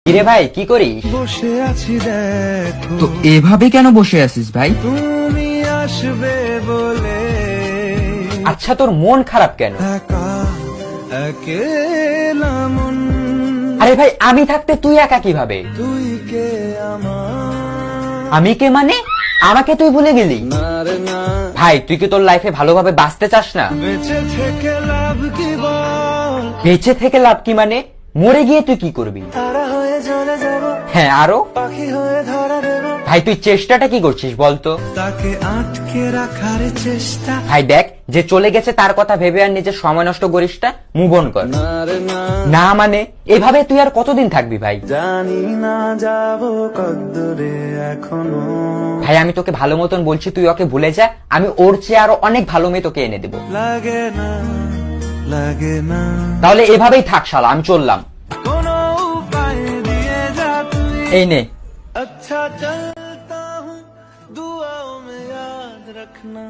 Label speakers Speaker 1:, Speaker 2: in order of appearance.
Speaker 1: কিরে ভাই কি করিস?
Speaker 2: বসে আছি দেখো,
Speaker 3: তো এভাবে কেন বসে আছিস ভাই?
Speaker 2: তুমি আসবে বলে
Speaker 1: আচ্ছা তোর মন খারাপ কেন?
Speaker 2: একা একেলা মন,
Speaker 1: আরে ভাই আমি থাকতে তুই একা কিভাবে?
Speaker 2: তুই কে আমার
Speaker 1: আমি কে মানে? আমাকে তুই ভুলে গেলি?
Speaker 2: না রে না,
Speaker 1: ভাই তুই কি তোর লাইফে ভালোভাবে বাঁচতে চাস না?
Speaker 2: বেঁচে থেকে লাভ কি বল,
Speaker 1: বেঁচে থেকে লাভ কি মানে? মরে গিয়ে তুই কি করবি?
Speaker 2: তারা হয়ে চলে যাব,
Speaker 1: হ্যাঁ আরো?
Speaker 2: পাখি হয়ে ধরা দেব,
Speaker 1: ভাই তুই চেষ্টাটা কি করছিস বলতো?
Speaker 2: তাকে আটকে রাখার চেষ্টা,
Speaker 1: ভাই দেখ যে চলে গেছে তার কথা ভেবে আর নিজের সময় নষ্ট করিস না, মুভ অন কর।
Speaker 2: না রে না,
Speaker 1: না মানে এভাবে তুই আর কতদিন থাকবি ভাই?
Speaker 2: জানি না যাব কদ্দূরে এখনো,
Speaker 1: ভাই আমি তোকে ভালো মতন বলছি তুই ওকে ভুলে যা, আমি ওর চেয়ে আরো অনেক ভালো মেয়ে তোকে এনে দেবো।
Speaker 2: লাগে না লাগে না,
Speaker 1: তাহলে এভাবেই থাক শালা, আমি চললাম।
Speaker 2: কোনো উপায় দিয়ে যা তুই,
Speaker 1: এই নে।
Speaker 2: अच्छा चलता हूँ दुआओं में याद रखना।